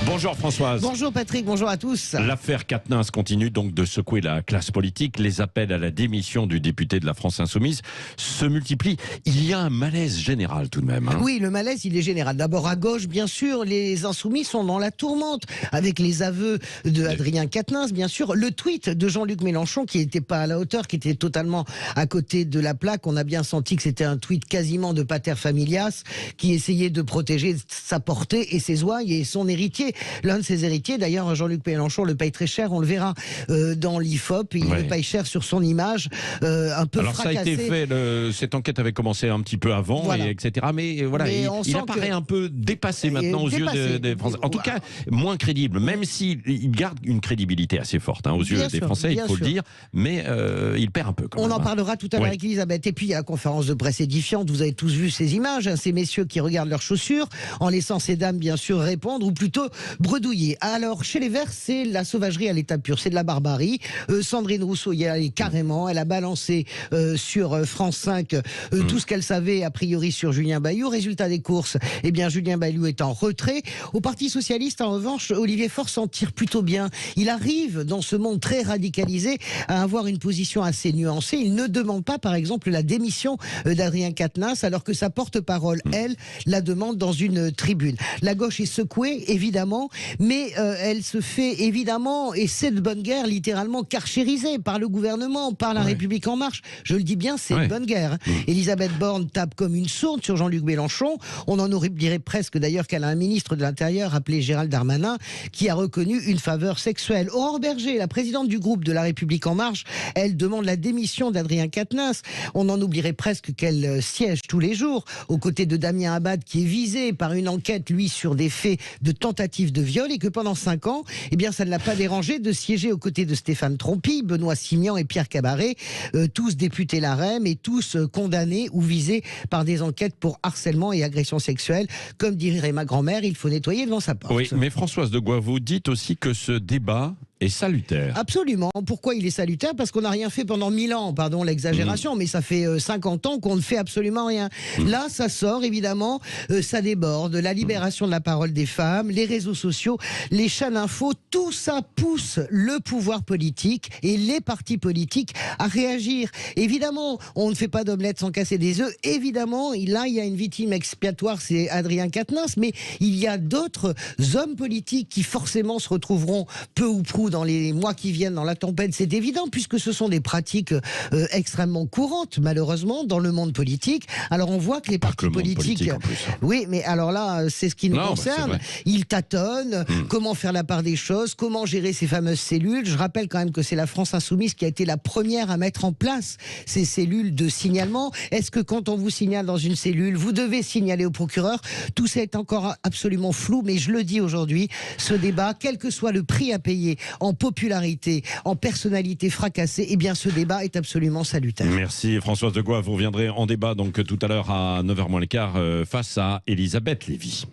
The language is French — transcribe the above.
Bonjour Françoise. Bonjour Patrick, bonjour à tous. L'affaire Quatennens continue donc de secouer la classe politique. Les appels à la démission du député de la France Insoumise se multiplient. Il y a un malaise général tout de même. Oui, le malaise, il est général. D'abord à gauche, bien sûr, les Insoumis sont dans la tourmente avec les aveux de Adrien Quatennens, bien sûr. Le tweet de Jean-Luc Mélenchon qui n'était pas à la hauteur, qui était totalement à côté de la plaque. On a bien senti que c'était un tweet quasiment de pater familias qui essayait de protéger sa portée et ses ouailles et son héritier. L'un de ses héritiers, d'ailleurs, Jean-Luc Mélenchon le paye très cher, on le verra dans l'IFOP, il le paye cher sur son image, un peu alors fracassé. Ça a été fait, cette enquête avait commencé un petit peu avant, voilà. etc. Mais voilà, mais il apparaît un peu dépassé maintenant aux yeux des Français. En tout cas, moins crédible, même s'il garde une crédibilité assez forte aux yeux des Français, il faut le dire, mais il perd un peu quand même. On en parlera tout à l'heure avec Elisabeth. Et puis il y a la conférence de presse édifiante, vous avez tous vu ces images, ces messieurs qui regardent leurs chaussures, en laissant ces dames bien sûr répondre, ou plutôt bredouiller. Alors, chez les Verts, c'est la sauvagerie à l'état pur, c'est de la barbarie. Sandrine Rousseau y est allée carrément, elle a balancé sur France 5 tout ce qu'elle savait a priori sur Julien Bayou. Résultat des courses, eh bien Julien Bayou est en retrait. Au Parti Socialiste, en revanche, Olivier Faure s'en tire plutôt bien. Il arrive dans ce monde très radicalisé à avoir une position assez nuancée. Il ne demande pas, par exemple, la démission d'Adrien Quatennens, alors que sa porte-parole, elle, la demande dans une tribune. La gauche est secouée, évidemment, mais elle se fait évidemment, et c'est de bonne guerre, littéralement carchérisée par le gouvernement, par la République En Marche. Je le dis bien, c'est de bonne guerre. Elisabeth Borne tape comme une sourde sur Jean-Luc Mélenchon. On en dirait presque d'ailleurs qu'elle a un ministre de l'Intérieur appelé Gérald Darmanin qui a reconnu une faveur sexuelle. Aurore Berger, la présidente du groupe de la République En Marche, elle demande la démission d'Adrien Quatennens. On en oublierait presque qu'elle siège tous les jours aux côtés de Damien Abad qui est visé par une enquête, lui, sur des faits de tentative de viol, et que pendant 5 ans, eh bien, ça ne l'a pas dérangé de siéger aux côtés de Stéphane Tronpi, Benoît Simian et Pierre Cabaret, tous députés LaREM et tous condamnés ou visés par des enquêtes pour harcèlement et agression sexuelle. Comme dirait ma grand-mère, il faut nettoyer devant sa porte. Oui, mais Françoise de Gois, vous dites aussi que ce débat est salutaire. Absolument. Pourquoi il est salutaire? Parce qu'on n'a rien fait pendant 1000 ans, pardon l'exagération, mais ça fait 50 ans qu'on ne fait absolument rien. Là, ça sort, évidemment, ça déborde. La libération de la parole des femmes, les réseaux sociaux, les chaînes info, tout ça pousse le pouvoir politique et les partis politiques à réagir. Évidemment, on ne fait pas d'omelette sans casser des œufs. Évidemment, là, il y a une victime expiatoire, c'est Adrien Quatennens, mais il y a d'autres hommes politiques qui forcément se retrouveront peu ou prou dans les mois qui viennent dans la tempête, c'est évident, puisque ce sont des pratiques extrêmement courantes, malheureusement, dans le monde politique. Alors on voit que les partis politiques... Oui, mais alors là, c'est ce qui nous concerne. Ils tâtonnent, comment faire la part des choses, comment gérer ces fameuses cellules. Je rappelle quand même que c'est la France Insoumise qui a été la première à mettre en place ces cellules de signalement. Est-ce que quand on vous signale dans une cellule, vous devez signaler au procureur? Tout ça est encore absolument flou, mais je le dis aujourd'hui, ce débat, quel que soit le prix à payer, en popularité, en personnalité fracassée, eh bien ce débat est absolument salutaire. Merci Françoise de Gois, vous reviendrez en débat donc tout à l'heure à 9h moins le quart face à Elisabeth Lévy.